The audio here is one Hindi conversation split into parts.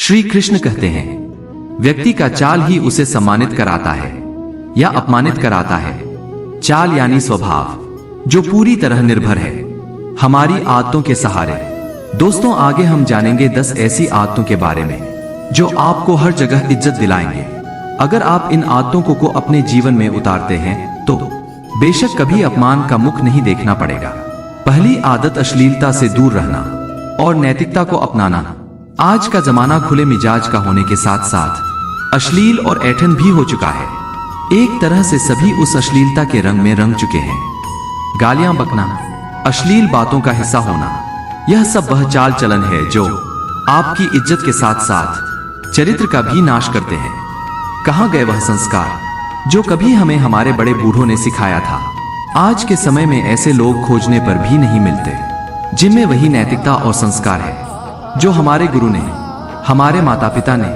श्री कृष्ण कहते हैं, व्यक्ति का चाल ही उसे सम्मानित कराता है या अपमानित कराता है। चाल यानी स्वभाव, जो पूरी तरह निर्भर है हमारी आदतों के सहारे। दोस्तों, आगे हम जानेंगे 10 ऐसी आदतों के बारे में जो आपको हर जगह इज्जत दिलाएंगे। अगर आप इन आदतों को अपने जीवन में उतारते हैं तो बेशक कभी अपमान का मुख नहीं देखना पड़ेगा। पहली आदत, अश्लीलता से दूर रहना और नैतिकता को अपनाना। आज का जमाना खुले मिजाज का होने के साथ साथ अश्लील और ऐंठन भी हो चुका है। एक तरह से सभी उस अश्लीलता के रंग में रंग चुके हैं। गालियां बकना, अश्लील बातों का हिस्सा होना, यह सब वह चाल चलन है जो आपकी इज्जत के साथ साथ चरित्र का भी नाश करते हैं। कहां गए वह संस्कार जो कभी हमें हमारे बड़े बूढ़ों ने सिखाया था? आज के समय में ऐसे लोग खोजने पर भी नहीं मिलते जिनमें वही नैतिकता और संस्कार है जो हमारे गुरु ने, हमारे माता पिता ने,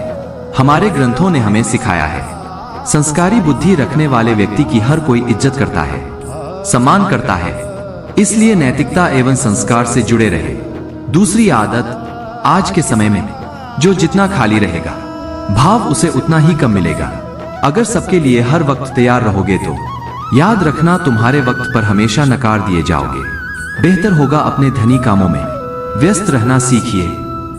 हमारे ग्रंथों ने हमें सिखाया है। संस्कारी बुद्धि रखने वाले व्यक्ति की हर कोई इज्जत करता है, सम्मान करता है, इसलिए नैतिकता एवं संस्कार से जुड़े रहे। दूसरी आदत, आज के समय में जो जितना खाली रहेगा भाव उसे उतना ही कम मिलेगा। अगर सबके लिए हर वक्त तैयार रहोगे तो याद रखना तुम्हारे वक्त पर हमेशा नकार दिए जाओगे। बेहतर होगा अपने धनी कामों में व्यस्त रहना सीखिए।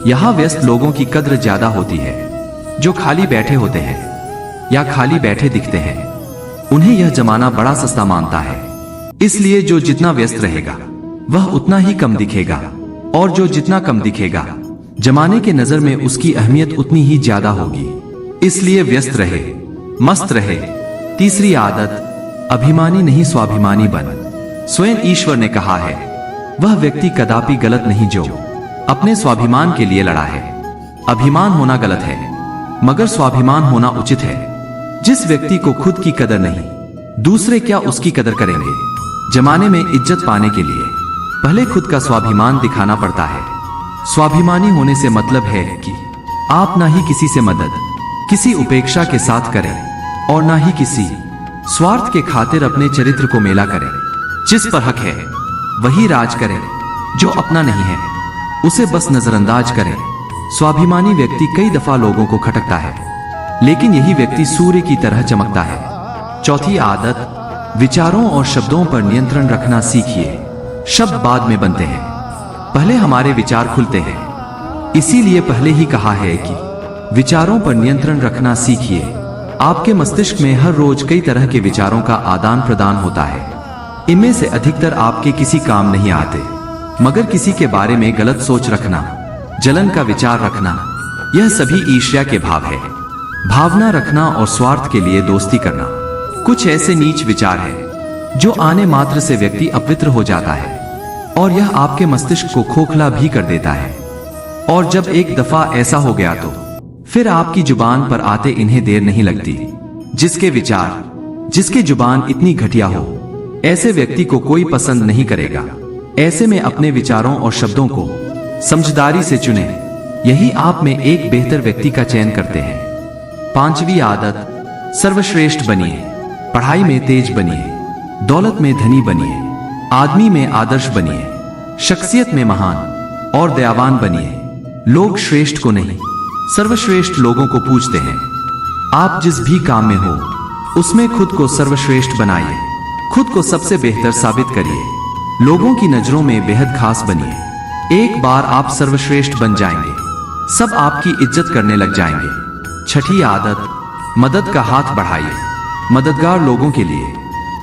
यहाँ व्यस्त लोगों की कद्र ज्यादा होती है। जो खाली बैठे होते हैं या खाली बैठे दिखते हैं उन्हें यह जमाना बड़ा सस्ता मानता है। इसलिए जो जितना व्यस्त रहेगा वह उतना ही कम दिखेगा, और जो जितना कम दिखेगा जमाने के नजर में उसकी अहमियत उतनी ही ज्यादा होगी। इसलिए व्यस्त रहे, मस्त रहे। तीसरी आदत, अभिमानी नहीं स्वाभिमानी बन। स्वयं ईश्वर ने कहा है, वह व्यक्ति कदापि गलत नहीं जो अपने स्वाभिमान के लिए लड़ा है। अभिमान होना गलत है मगर स्वाभिमान होना उचित है। जिस व्यक्ति को खुद की कदर नहीं, दूसरे क्या उसकी कदर करेंगे? जमाने में इज्जत पाने के लिए पहले खुद का स्वाभिमान दिखाना पड़ता है। स्वाभिमानी होने से मतलब है कि आप ना ही किसी से मदद, किसी उपेक्षा के साथ करें और ना ही किसी स्वार्थ के खातिर अपने चरित्र को मेला करें। जिस पर हक है वही राज करें, जो अपना नहीं है उसे बस नजरअंदाज करें। स्वाभिमानी व्यक्ति कई दफा लोगों को खटकता है, लेकिन यही व्यक्ति सूर्य की तरह चमकता है। चौथी आदत, विचारों और शब्दों पर नियंत्रण रखना सीखिए। शब्द बाद में बनते हैं, पहले हमारे विचार खुलते हैं। इसीलिए पहले ही कहा है कि विचारों पर नियंत्रण रखना सीखिए। आपके मस्तिष्क में हर रोज कई तरह के विचारों का आदान प्रदान होता है। इनमें से अधिकतर आपके किसी काम नहीं आते, मगर किसी के बारे में गलत सोच रखना, जलन का विचार रखना, यह सभी ईर्ष्या के भाव है। भावना रखना और स्वार्थ के लिए दोस्ती करना कुछ ऐसे नीच विचार है जो आने मात्र से व्यक्ति अपवित्र हो जाता है, और यह आपके मस्तिष्क को खोखला भी कर देता है। और जब एक दफा ऐसा हो गया तो फिर आपकी जुबान पर आते इन्हें देर नहीं लगती। जिसके विचार, जिसके जुबान इतनी घटिया हो, ऐसे व्यक्ति को कोई पसंद नहीं करेगा। ऐसे में अपने विचारों और शब्दों को समझदारी से चुने, यही आप में एक बेहतर व्यक्ति का चयन करते हैं। पांचवी आदत, सर्वश्रेष्ठ बनिए। पढ़ाई में तेज बनिए, दौलत में धनी बनिए, आदमी में आदर्श बनिए, शख्सियत में महान और दयावान बनिए। लोग श्रेष्ठ को नहीं, सर्वश्रेष्ठ लोगों को पूजते हैं। आप जिस भी काम में हो उसमें खुद को सर्वश्रेष्ठ बनाइए, खुद को सबसे बेहतर साबित करिए, लोगों की नजरों में बेहद खास बनिए। एक बार आप सर्वश्रेष्ठ बन जाएंगे, सब आपकी इज्जत करने लग जाएंगे। छठी आदत, मदद का हाथ बढ़ाइए। मददगार लोगों के लिए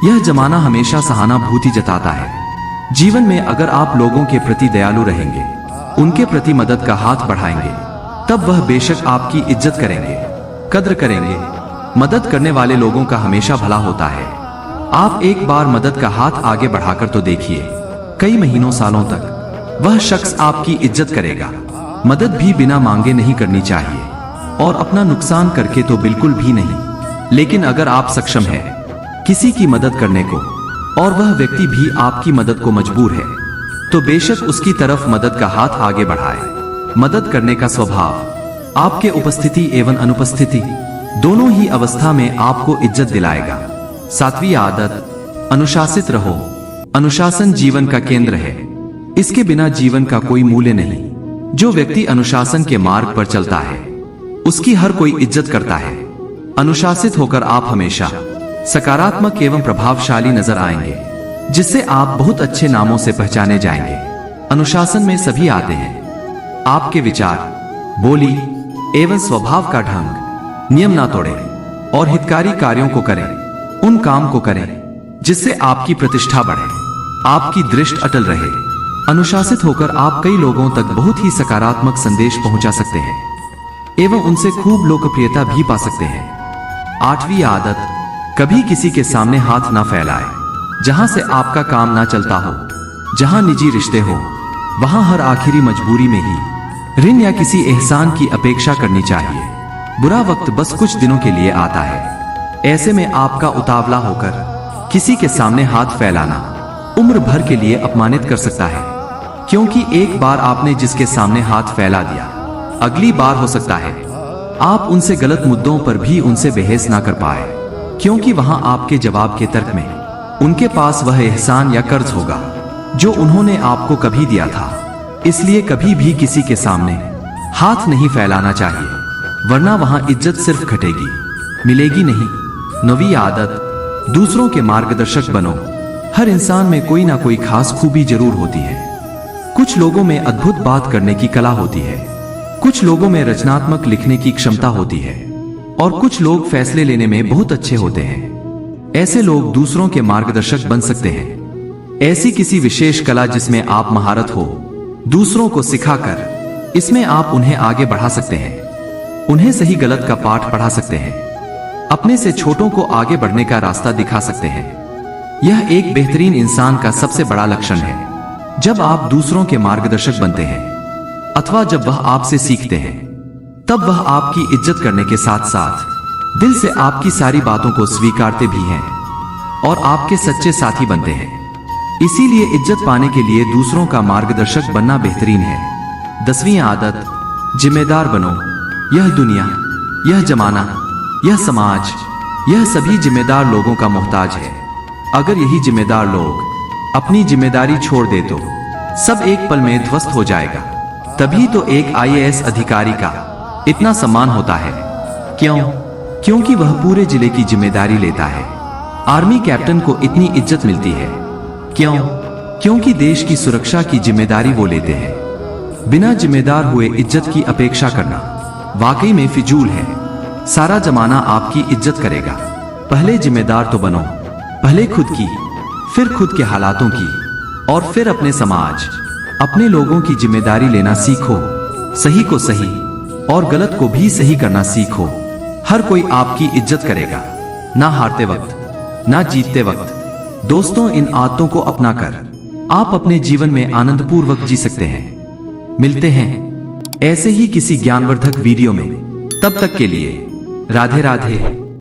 यह जमाना हमेशा सहानुभूति जताता है। जीवन में अगर आप लोगों के प्रति दयालु रहेंगे, उनके प्रति मदद का हाथ बढ़ाएंगे, तब वह बेशक आपकी इज्जत करेंगे, कद्र करेंगे। मदद करने वाले लोगों का हमेशा भला होता है। आप एक बार मदद का हाथ आगे बढ़ाकर तो देखिए, कई महीनों सालों तक वह शख्स आपकी इज्जत करेगा। मदद भी बिना मांगे नहीं करनी चाहिए, और अपना नुकसान करके तो बिल्कुल भी नहीं। लेकिन अगर आप सक्षम हैं किसी की मदद करने को, और वह व्यक्ति भी आपकी मदद को मजबूर है, तो बेशक उसकी तरफ मदद का हाथ आगे बढ़ाएं। मदद करने का स्वभाव आपके उपस्थिति एवं अनुपस्थिति दोनों ही अवस्था में आपको इज्जत दिलाएगा। सातवीं आदत, अनुशासित रहो। अनुशासन जीवन का केंद्र है, इसके बिना जीवन का कोई मूल्य नहीं। जो व्यक्ति अनुशासन के मार्ग पर चलता है उसकी हर कोई इज्जत करता है। अनुशासित होकर आप हमेशा सकारात्मक एवं प्रभावशाली नजर आएंगे, जिससे आप बहुत अच्छे नामों से पहचाने जाएंगे। अनुशासन में सभी आते हैं। आपके विचार, बोली एवं स्वभाव का ढंग नियम ना तोड़ें और हितकारी कार्यों को करें। उन काम को करें जिससे आपकी प्रतिष्ठा बढ़े, आपकी दृष्टि अटल रहे। अनुशासित होकर आप कई लोगों तक बहुत ही सकारात्मक संदेश पहुंचा सकते हैं एवं उनसे खूब लोकप्रियता भी पा सकते हैं। 8वीं आदत, कभी किसी के सामने हाथ ना फैलाए। जहां से आपका काम ना चलता हो, जहां निजी रिश्ते हो, वहां हर आखिरी मजबूरी में ही ऋण या किसी एहसान की अपेक्षा करनी चाहिए। बुरा वक्त बस कुछ दिनों के लिए आता है। ऐसे में आपका उतावला होकर किसी के सामने हाथ फैलाना उम्र भर के लिए अपमानित कर सकता है, क्योंकि एक बार आपने जिसके सामने हाथ फैला दिया, अगली बार हो सकता है आप उनसे गलत मुद्दों पर भी उनसे बहस ना कर पाए, क्योंकि वहां आपके जवाब के तर्क में उनके पास वह एहसान या कर्ज होगा जो उन्होंने आपको कभी दिया था। इसलिए कभी भी किसी के सामने हाथ नहीं फैलाना चाहिए, वरना वहां इज्जत सिर्फ घटेगी, मिलेगी नहीं। 9वीं आदत, दूसरों के मार्गदर्शक बनो। हर इंसान में कोई ना कोई खास खूबी जरूर होती है। कुछ लोगों में अद्भुत बात करने की कला होती है, कुछ लोगों में रचनात्मक लिखने की क्षमता होती है और कुछ लोग फैसले लेने में बहुत अच्छे होते हैं। ऐसे लोग दूसरों के मार्गदर्शक बन सकते हैं। ऐसी किसी विशेष कला जिसमें आप महारत हो, दूसरों को सिखाकर इसमें आप उन्हें आगे बढ़ा सकते हैं, उन्हें सही गलत का पाठ पढ़ा सकते हैं, अपने से छोटों को आगे बढ़ने का रास्ता दिखा सकते हैं। यह एक बेहतरीन इंसान का सबसे बड़ा लक्षण है। जब आप दूसरों के मार्गदर्शक बनते हैं अथवा जब वह आपसे सीखते हैं, तब वह आपकी इज्जत करने के साथ साथ दिल से आपकी सारी बातों को स्वीकारते भी हैं और आपके सच्चे साथी बनते हैं। इसीलिए इज्जत पाने के लिए दूसरों का मार्गदर्शक बनना बेहतरीन है। 10वीं आदत, जिम्मेदार बनो। यह दुनिया, यह जमाना, यह समाज, यह सभी जिम्मेदार लोगों का मोहताज है। अगर यही जिम्मेदार लोग अपनी जिम्मेदारी छोड़ दे तो सब एक पल में ध्वस्त हो जाएगा। तभी तो एक IAS अधिकारी का इतना सम्मान होता है। क्यों? क्योंकि वह पूरे जिले की जिम्मेदारी लेता है। आर्मी कैप्टन को इतनी इज्जत मिलती है। क्यों? क्योंकि देश की सुरक्षा की जिम्मेदारी वो लेते हैं। बिना जिम्मेदार हुए इज्जत की अपेक्षा करना वाकई में फिजूल है। सारा जमाना आपकी इज्जत करेगा। पहले जिम्मेदार तो बनो, पहले खुद की, फिर खुद के हालातों की और फिर अपने समाज, अपने लोगों की जिम्मेदारी लेना सीखो। सही को सही और गलत को भी सही करना सीखो। हर कोई आपकी इज्जत करेगा, ना हारते वक्त, ना जीतते वक्त। दोस्तों, इन आदतों को अपनाकर आप अपने जीवन में आनंदपूर्वक जी सकते हैं। मिलते हैं ऐसे ही किसी ज्ञानवर्धक वीडियो में। तब तक के लिए राधे राधे।